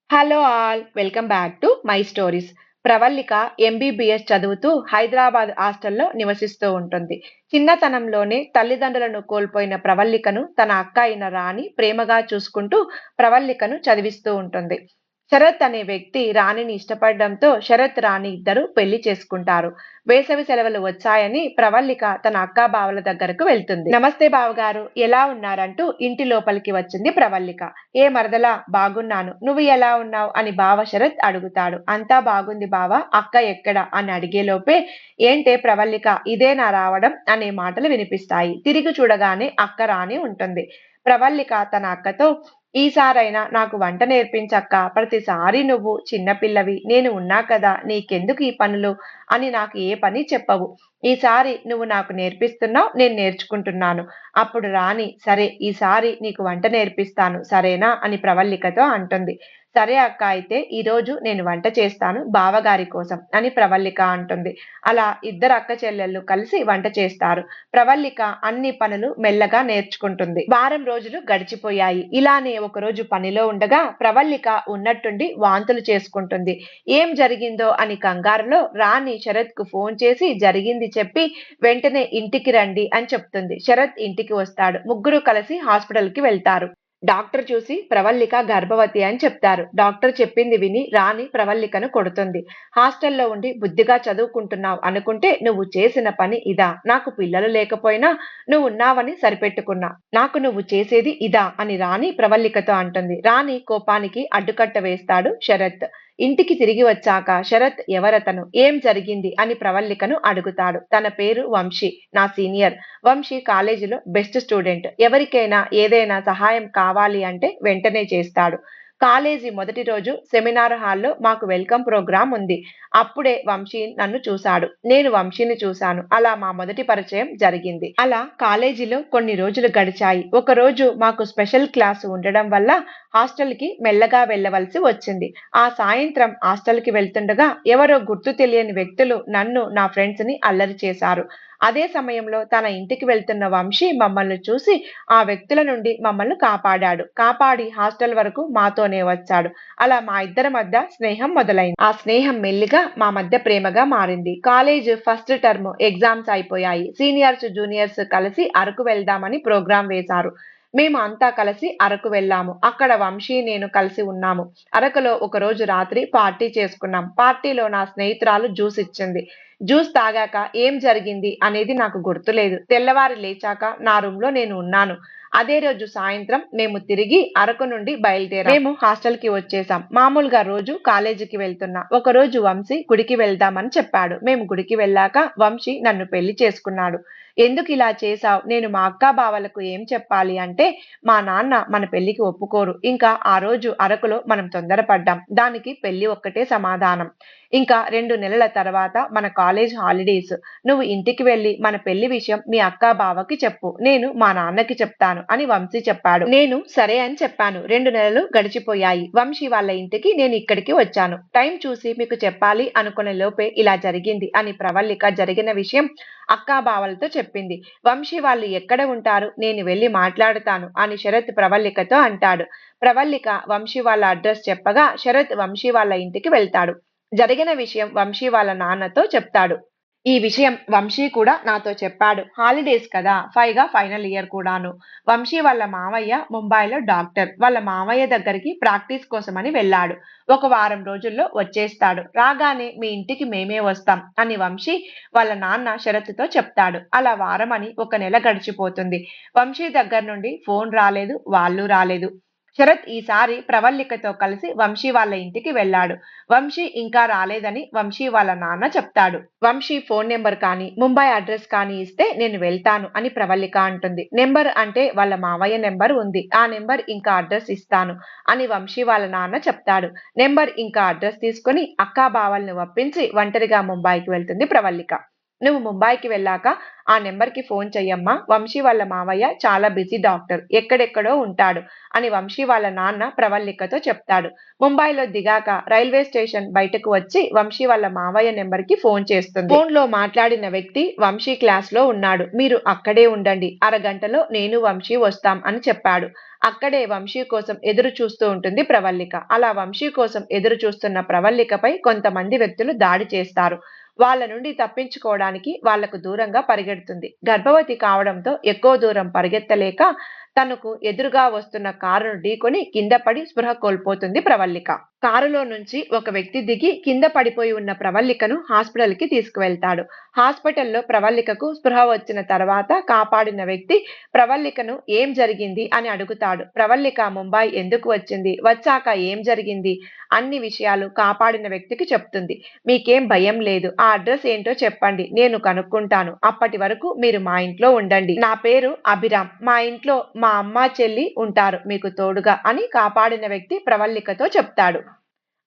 Hello all welcome back to my stories. Pravallika MBBS చదువుతూ హైదరాబాద్ హాస్టల్లో నివసిస్తూ ఉంటుంది. చిన్నతనంలోనే తల్లిదండ్రులను కోల్పోయిన ప్రవల్లికను తన అక్క అయిన రాణి ప్రేమగా చూసుకుంటూ ప్రవల్లికను చదివిస్తూ ఉంటుంది. శరత్ అనే వ్యక్తి రాణిని ఇష్టపడడంతో శరత్ రాణి ఇద్దరు పెళ్లి చేసుకుంటారు. వేసవి సెలవులు వచ్చాయని ప్రవల్లిక తన అక్కా బావల దగ్గరకు వెళ్తుంది. నమస్తే బావగారు, ఎలా ఉన్నారంటూ ఇంటి లోపలికి వచ్చింది ప్రవల్లిక. ఏ మరదలా, బాగున్నాను, నువ్వు ఎలా ఉన్నావు అని బావ శరత్ అడుగుతాడు. అంతా బాగుంది బావ, అక్క ఎక్కడ అని అడిగేలోపే ఏంటే ప్రవల్లిక ఇదేనా రావడం అనే మాటలు వినిపిస్తాయి. తిరిగి చూడగానే అక్క రాణి ఉంటుంది. ప్రవల్లిక తన అక్కతో, ఈసారైనా నాకు వంట నేర్పించక్క, ప్రతిసారి నువ్వు చిన్నపిల్లవి, నేను ఉన్నా కదా, నీకెందుకు ఈ పనులు అని నాకు ఏ పని చెప్పవు. ఈసారి నువ్వు నాకు నేర్పిస్తున్నావు, నేను నేర్చుకుంటున్నాను. అప్పుడు రాణి, సరే ఈసారి నీకు వంట నేర్పిస్తాను సరేనా అని ప్రవల్లికతో అంటుంది. సరే అక్క, అయితే ఈరోజు నేను వంట చేస్తాను బావగారి కోసం అని ప్రవల్లిక అంటుంది. అలా ఇద్దరు అక్క చెల్లెళ్ళు కలిసి వంట చేస్తారు. ప్రవల్లిక అన్ని పనులు మెల్లగా నేర్చుకుంటుంది. వారం రోజులు గడిచిపోయాయి. ఇలానే ఒకరోజు పనిలో ఉండగా ప్రవల్లిక ఉన్నట్టుండి వాంతులు చేసుకుంటుంది. ఏం జరిగిందో అని కంగారులో రాణి శరత్‌కు ఫోన్ చేసి జరిగింది చెప్పి వెంటనే ఇంటికి రండి అని చెప్తుంది. శరత్ ఇంటికి వస్తాడు. ముగ్గురు కలిసి హాస్పిటల్‌కి వెళ్తారు. డాక్టర్ చూసి ప్రవల్లిక గర్భవతి అని చెప్తారు. డాక్టర్ చెప్పింది విని రాణి ప్రవల్లికను కొడుతుంది. హాస్టల్లో ఉండి బుద్ధిగా చదువుకుంటున్నావు అనుకుంటే నువ్వు చేసిన పని ఇదా? నాకు పిల్లలు లేకపోయినా నువ్వున్నావని సరిపెట్టుకున్నా. నాకు నువ్వు చేసేది ఇదా అని రాణి ప్రవల్లికతో అంటుంది. రాణి కోపానికి అడ్డుకట్ట వేస్తాడు శరత్. ఇంటికి తిరిగి వచ్చాక శరత్ ఎవరతను, ఏం జరిగింది అని ప్రవల్లికను అడుగుతాడు. తన పేరు వంశీ, నా సీనియర్. వంశీ కాలేజీలో బెస్ట్ స్టూడెంట్. ఎవరికైనా ఏదైనా సహాయం కావాలి అంటే వెంటనే చేస్తాడు. కాలేజీ మొదటి రోజు సెమినార్ హాల్లో మాకు వెల్కమ్ ప్రోగ్రామ్ ఉంది. అప్పుడే వంశీ నన్ను చూశాడు. నేను వంశీని చూశాను. అలా మా మొదటి పరిచయం జరిగింది. అలా కాలేజీలో కొన్ని రోజులు గడిచాయి. ఒకరోజు మాకు స్పెషల్ క్లాసు ఉండడం వల్ల హాస్టల్‌కి మెల్లగా వెళ్ళవలసి వచ్చింది. ఆ సాయంత్రం హాస్టల్‌కి వెళ్తుండగా ఎవరో గుర్తు తెలియని వ్యక్తులు నన్ను, నా ఫ్రెండ్స్‌ని అల్లరి చేశారు. అదే సమయంలో తన ఇంటికి వెళ్తున్న వంశీ మమ్మల్ని చూసి ఆ వ్యక్తుల నుండి మమ్మల్ని కాపాడాడు. కాపాడి హాస్టల్ వరకు మాతోనే వచ్చాడు. అలా మా ఇద్దరి మధ్య స్నేహం మొదలైంది. ఆ స్నేహం మెల్లిగా మా మధ్య ప్రేమగా మారింది. కాలేజ్ ఫస్ట్ టర్మ్ ఎగ్జామ్స్ అయిపోయాయి. సీనియర్స్, జూనియర్స్ కలిసి అరకు వెళ్దామని ప్రోగ్రాం వేశారు. మేము అంతా కలిసి అరకు వెళ్ళాము. అక్కడ వంశీ, నేను కలిసి ఉన్నాము. అరకులో ఒకరోజు రాత్రి పార్టీ చేసుకున్నాం. పార్టీలో నా స్నేహితురాలు జ్యూస్ ఇచ్చింది. జ్యూస్ తాగాక ఏం జరిగింది అనేది నాకు గుర్తులేదు. తెల్లవారి లేచాక నా రూమ్‌లో నేను ఉన్నాను. అదే రోజు సాయంత్రం మేము తిరిగి అరకు నుండి బయలుదేరాం. మేము హాస్టల్‌కి వచ్చేసాం. మామూలుగా రోజు కాలేజీకి వెళ్తున్నా. ఒకరోజు వంశీ గుడికి వెళ్దామని చెప్పాడు. మేము గుడికి వెళ్ళాక వంశీ నన్ను పెళ్లి చేసుకున్నాడు. ఎందుకిలా చేశావు? నేను మా అక్కా బావలకు ఏం చెప్పాలి అంటే, మా నాన్న మన పెళ్లికి ఒప్పుకోరు. ఇంకా ఆ రోజు అరకులో మనం తొందరపడ్డాం. దానికి పెళ్లి ఒక్కటే సమాధానం. ఇంకా 2 నెలల తర్వాత మన కాలేజ్ హాలిడేస్. నువ్వు ఇంటికి వెళ్లి మన పెళ్లి విషయం మీ అక్కా బావకి చెప్పు. నేను మా నాన్నకి చెప్తాను అని వంశీ చెప్పాడు. నేను సరే అని చెప్పాను. 2 నెలలు గడిచిపోయాయి. వంశీ వాళ్ళ ఇంటికి నేను ఇక్కడికి వచ్చాను. టైం చూసి మీకు చెప్పాలి అనుకునే లోపే ఇలా జరిగింది అని ప్రవల్లిక జరిగిన విషయం అక్కా బావలతో చెప్పింది. వంశీ వాళ్ళు ఎక్కడ ఉంటారు? నేను వెళ్లి మాట్లాడుతాను అని శరత్ ప్రవల్లికతో అంటాడు. ప్రవల్లిక వంశీ వాళ్ళ అడ్రస్ చెప్పగా శరత్ వంశీ వాళ్ళ ఇంటికి వెళ్తాడు. జరిగిన విషయం వంశీ వాళ్ళ నాన్నతో చెప్తాడు. ఈ విషయం వంశీ కూడా నాతో చెప్పాడు. హాలిడేస్ కదా! పైగా ఫైనల్ ఇయర్ కూడాను. వంశీ వాళ్ళ మావయ్య ముంబైలో డాక్టర్. వాళ్ళ మావయ్య దగ్గరికి ప్రాక్టీస్ కోసమని వెళ్ళాడు. ఒక వారం రోజుల్లో వచ్చేస్తాడు. రాగానే మీ ఇంటికి మేమే వస్తాం అని వంశీ వాళ్ళ నాన్న షరతుతో చెప్తాడు. అలా వారమని ఒక నెల గడిచిపోతుంది. వంశీ దగ్గర నుండి ఫోన్ రాలేదు. వాళ్ళు రాలేదు. శరత్ ఈసారి ప్రవల్లికతో కలిసి వంశీ వాళ్ళ ఇంటికి వెళ్ళాడు. వంశీ ఇంకా రాలేదని వంశీ వాళ్ళ నాన్న చెప్తాడు. వంశీ ఫోన్ నెంబర్ కానీ, ముంబై అడ్రస్ కానీ ఇస్తే నేను వెళ్తాను అని ప్రవల్లిక అంటుంది. నెంబర్ అంటే వాళ్ళ మావయ్య నెంబర్ ఉంది. ఆ నెంబర్ ఇంకా అడ్రస్ ఇస్తాను అని వంశీ వాళ్ళ నాన్న చెప్తాడు. నెంబర్ ఇంకా అడ్రస్ తీసుకొని అక్కా బావల్ని ఒప్పించి ఒంటరిగా ముంబైకి వెళ్తుంది ప్రవల్లిక. నువ్వు ముంబైకి వెళ్ళాక ఆ నెంబర్‌కి ఫోన్ చెయ్యమ్మా. వంశీ వాళ్ళ మావయ్య చాలా బిజీ డాక్టర్. ఎక్కడెక్కడో ఉంటాడు అని వంశీ వాళ్ళ నాన్న ప్రవల్లికతో చెప్తాడు. ముంబైలో దిగాక రైల్వే స్టేషన్ బయటకు వచ్చి వంశీ వాళ్ళ మావయ్య నెంబర్‌కి ఫోన్ చేస్తుంది. ఫోన్‌లో మాట్లాడిన వ్యక్తి వంశీ క్లాస్‌లో ఉన్నాడు. మీరు అక్కడే ఉండండి. అరగంటలో నేను వంశీ వస్తాం అని చెప్పాడు. అక్కడే వంశీ కోసం ఎదురు చూస్తూ ఉంటుంది ప్రవల్లిక. అలా వంశీ కోసం ఎదురు చూస్తున్న ప్రవల్లికపై కొంతమంది వ్యక్తులు దాడి చేస్తారు. వాళ్ళ నుండి తప్పించుకోవడానికి వాళ్లకు దూరంగా పరిగెడుతుంది. గర్భవతి కావడంతో ఎక్కువ దూరం పరిగెత్తలేక తనకు ఎదురుగా వస్తున్న కారును ఢీకొని కింద పడి స్పృహ కోల్పోతుంది ప్రవల్లిక. కారులో నుంచి ఒక వ్యక్తి దిగి కింద పడిపోయి ఉన్న ప్రవల్లికను హాస్పిటల్‌కి తీసుకువెళ్తాడు. హాస్పిటల్‌లో ప్రవల్లికకు స్పృహ వచ్చిన తర్వాత కాపాడిన వ్యక్తి ప్రవల్లికను ఏం జరిగింది అని అడుగుతాడు. ప్రవల్లిక ముంబై ఎందుకు వచ్చింది? వచ్చాక ఏం జరిగింది? అన్ని విషయాలు కాపాడిన వ్యక్తికి చెప్తుంది. మీకేం భయం లేదు. ఆ అడ్రస్ ఏంటో చెప్పండి. నేను కనుక్కుంటాను. అప్పటి వరకు మీరు మా ఇంట్లో ఉండండి. నా పేరు అభిరామ్. మా ఇంట్లో మా అమ్మ, చెల్లి ఉంటారు మీకు తోడుగా అని కాపాడిన వ్యక్తి ప్రవల్లికతో చెప్తాడు.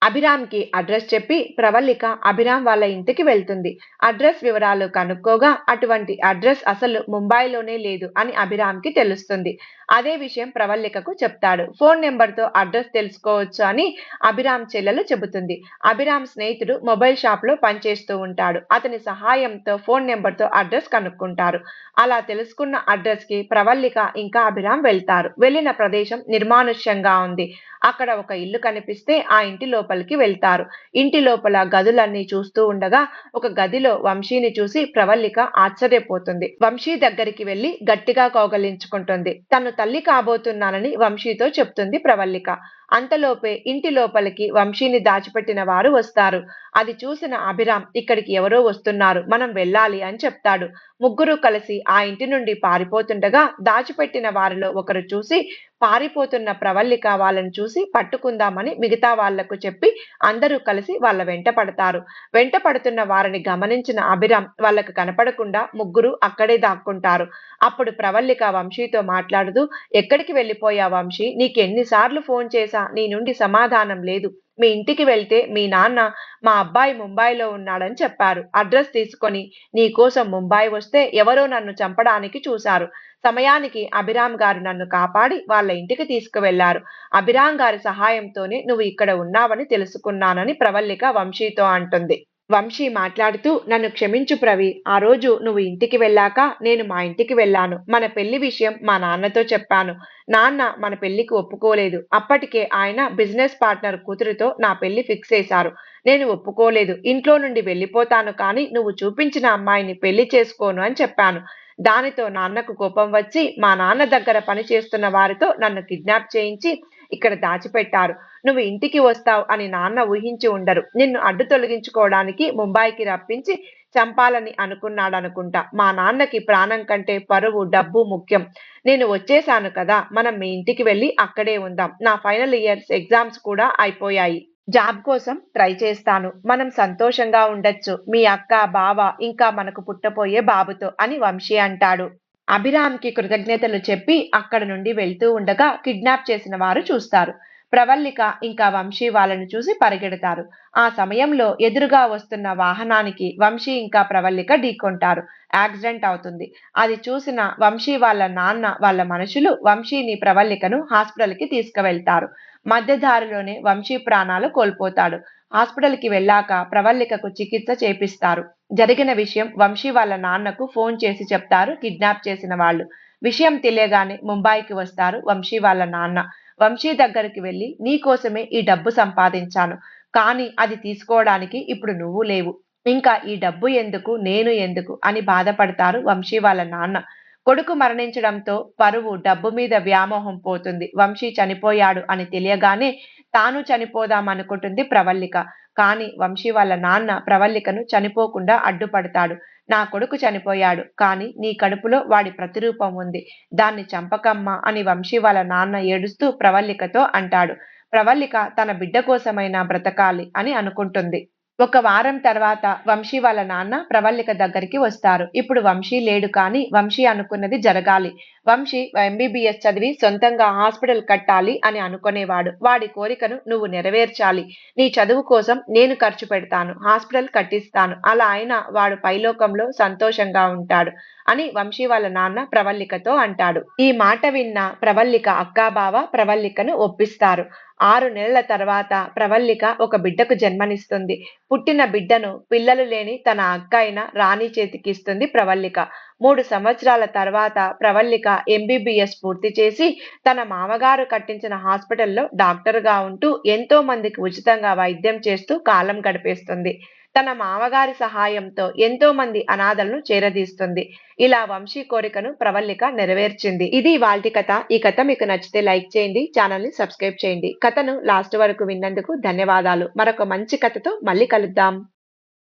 అభిరామ్‌కి అడ్రస్ చెప్పి ప్రవల్లిక అభిరామ్ వాళ్ళ ఇంటికి వెళ్తుంది. అడ్రస్ వివరాలు కనుక్కోగా అటువంటి అడ్రస్ అసలు ముంబైలోనే లేదు అని అభిరామ్‌కి తెలుస్తుంది. అదే విషయం ప్రవల్లికకు చెప్తాడు. ఫోన్ నంబర్‌తో అడ్రస్ తెలుసుకోవచ్చు అని అభిరామ్ చెల్లెలు చెబుతుంది. అభిరామ్ స్నేహితుడు మొబైల్ షాప్‌లో పనిచేస్తూ ఉంటాడు. అతని సహాయంతో ఫోన్ నంబర్‌తో అడ్రస్ కనుక్కుంటారు. అలా తెలుసుకున్న అడ్రస్‌కి ప్రవల్లిక ఇంకా అభిరామ్ వెళ్తారు. వెళ్ళిన ప్రదేశం నిర్మానుష్యంగా ఉంది. అక్కడ ఒక ఇల్లు కనిపిస్తే ఆ ఇంటి లోపలికి వెళ్తారు. ఇంటి లోపల గదులన్నీ చూస్తూ ఉండగా ఒక గదిలో వంశీని చూసి ప్రవల్లిక ఆశ్చర్యపోతుంది. వంశీ దగ్గరికి వెళ్లి గట్టిగా కౌగలించుకుంటుంది. తను తల్లి కాబోతున్నానని వంశీతో చెప్తుంది ప్రవల్లిక. అంతలోపే ఇంటి లోపలికి వంశీని దాచిపెట్టిన వారు వస్తారు. అది చూసిన అభిరామ్ ఇక్కడికి ఎవరో వస్తున్నారు. మనం వెళ్ళాలి అని చెప్తాడు. ముగ్గురు కలిసి ఆ ఇంటి నుండి పారిపోతుండగా దాచిపెట్టిన వారిలో ఒకరు చూసి పారిపోతున్న ప్రవల్లిక వాళ్ళని చూసి పట్టుకుందామని మిగతా వాళ్లకు చెప్పి అందరూ కలిసి వాళ్ళ వెంట పడతారు. వెంట పడుతున్న వారిని గమనించిన అభిరామ్ వాళ్ళకు కనపడకుండా ముగ్గురు అక్కడే దాక్కుంటారు. అప్పుడు ప్రవల్లిక వంశీతో మాట్లాడుతూ ఎక్కడికి వెళ్ళిపోయావు వంశీ? నీకెన్నిసార్లు ఫోన్ చేశా నీ నుండి సమాధానం లేదు. మీ ఇంటికి వెళ్తే మీ నాన్న మా అబ్బాయి ముంబైలో ఉన్నాడని చెప్పారు. అడ్రస్ తీసుకొని నీ కోసం ముంబై వస్తే ఎవరో నన్ను చంపడానికి చూశారు. సమయానికి అభిరామ్ గారు నన్ను కాపాడి వాళ్ళ ఇంటికి తీసుకువెళ్లారు. అభిరామ్ గారి సహాయంతోనే నువ్వు ఇక్కడ ఉన్నావని తెలుసుకున్నానని ప్రవల్లిక వంశీతో అంటుంది. వంశీ మాట్లాడుతూ నన్ను క్షమించు ప్రవి. ఆ రోజు నువ్వు ఇంటికి వెళ్ళాక నేను మా ఇంటికి వెళ్ళాను. మన పెళ్లి విషయం మా నాన్నతో చెప్పాను. నాన్న మన పెళ్లికి ఒప్పుకోలేదు. అప్పటికే ఆయన బిజినెస్ పార్ట్నర్ కూతురితో నా పెళ్లి ఫిక్స్ చేశారు. నేను ఒప్పుకోలేదు. ఇంట్లో నుండి వెళ్ళిపోతాను కానీ నువ్వు చూపించిన అమ్మాయిని పెళ్లి చేసుకోను అని చెప్పాను. దానితో నాన్నకు కోపం వచ్చి మా నాన్న దగ్గర పని చేస్తున్న వారితో నన్ను కిడ్నాప్ చేయించి ఇక్కడ దాచిపెట్టారు. నువ్వు ఇంటికి వస్తావు అని నాన్న ఊహించి ఉండరు. నిన్ను అడ్డు తొలగించుకోవడానికి ముంబైకి రప్పించి చంపాలని అనుకున్నాడనుకుంటా. మా నాన్నకి ప్రాణం కంటే పరువు, డబ్బు ముఖ్యం. నేను వచ్చేసాను కదా! మనం మీ ఇంటికి వెళ్లి అక్కడే ఉందాం. నా ఫైనల్ ఇయర్స్ ఎగ్జామ్స్ కూడా అయిపోయాయి. జాబ్ కోసం ట్రై చేస్తాను. మనం సంతోషంగా ఉండొచ్చు. మీ అక్క, బావ ఇంకా మనకు పుట్టబోయే బాబుతో అని వంశీ అంటాడు. అభిరామ్‌కి కృతజ్ఞతలు చెప్పి అక్కడి నుండి వెళ్తూ ఉండగా కిడ్నాప్ చేసిన వారు చూస్తారు. ప్రవల్లిక ఇంకా వంశీ వాళ్ళని చూసి పరిగెడతారు. ఆ సమయంలో ఎదురుగా వస్తున్న వాహనానికి వంశీ ఇంకా ప్రవల్లిక ఢీకొంటారు. యాక్సిడెంట్ అవుతుంది. అది చూసిన వంశీ వాళ్ళ నాన్న వాళ్ళ మనుషులు వంశీని, ప్రవల్లికను హాస్పిటల్‌కి తీసుకువెళ్తారు. మధ్య దారిలోనే వంశీ ప్రాణాలు కోల్పోతాడు. హాస్పిటల్‌కి వెళ్ళాక ప్రవల్లికకు చికిత్స చేపిస్తారు. జరిగిన విషయం వంశీ వాళ్ళ నాన్నకు ఫోన్ చేసి చెప్తారు కిడ్నాప్ చేసిన వాళ్ళు. విషయం తెలియగానే ముంబైకి వస్తారు వంశీ వాళ్ళ నాన్న. వంశీ దగ్గరికి వెళ్లి నీ కోసమే ఈ డబ్బు సంపాదించాను. కానీ అది తీసుకోవడానికి ఇప్పుడు నువ్వు లేవు. ఇంకా ఈ డబ్బు ఎందుకు? నేను ఎందుకు? అని బాధపడతారు వంశీ వాళ్ళ నాన్న. కొడుకు మరణించడంతో పరువు, డబ్బు మీద వ్యామోహం పోతుంది. వంశీ చనిపోయాడు అని తెలియగానే తాను చనిపోదామనుకుంటుంది ప్రవల్లిక. కానీ వంశీ వాళ్ళ నాన్న ప్రవల్లికను చనిపోకుండా అడ్డుపడతాడు. నా కొడుకు చనిపోయాడు. కానీ నీ కడుపులో వాడి ప్రతిరూపం ఉంది. దాన్ని చంపకమ్మా అని వంశీ వాళ్ళ నాన్న ఏడుస్తూ ప్రవల్లికతో అంటాడు. ప్రవల్లిక తన బిడ్డ కోసమైనా బ్రతకాలి అని అనుకుంటుంది. ఒక వారం తర్వాత వంశీ వాళ్ళ నాన్న ప్రవల్లిక దగ్గరికి వస్తారు. ఇప్పుడు వంశీ లేడు కానీ వంశీ అనుకున్నది జరగాలి. వంశీ ఎంబీబీఎస్ చదివి సొంతంగా హాస్పిటల్ కట్టాలి అని అనుకునేవాడు. వాడి కోరికను నువ్వు నెరవేర్చాలి. నీ చదువు కోసం నేను ఖర్చు పెడతాను. హాస్పిటల్ కట్టిస్తాను. అలా అయినా వాడు పైలోకంలో సంతోషంగా ఉంటాడు అని వంశీ వాళ్ళ నాన్న ప్రవల్లికతో అంటాడు. ఈ మాట విన్న ప్రవల్లిక అక్కాబావ ప్రవల్లికను ఒప్పిస్తారు. 6 నెలల తర్వాత ప్రవల్లిక ఒక బిడ్డకు జన్మనిస్తుంది. పుట్టిన బిడ్డను పిల్లలు లేని తన అక్క అయిన రాణి చేతికిస్తుంది ప్రవల్లిక. 3 సంవత్సరాల తర్వాత ప్రవల్లిక ఎంబీబీఎస్ పూర్తి చేసి తన మామగారు కట్టించిన హాస్పిటల్‌లో డాక్టరుగా ఉంటూ ఎంతో మందికి ఉచితంగా వైద్యం చేస్తూ కాలం గడిపేస్తుంది. తన మామగారి సహాయంతో ఎంతో మంది అనాథలను చేరదీస్తుంది. ఇలా వంశీ కోరికను ప్రవల్లిక నెరవేర్చింది. ఇది ఇవాల్టి కథ. ఈ కథ మీకు నచ్చితే లైక్ చేయండి. ఛానల్‌ని సబ్స్క్రైబ్ చేయండి. కథను లాస్ట్ వరకు విన్నందుకు ధన్యవాదాలు. మరొక మంచి కథతో మళ్ళీ కలుద్దాం.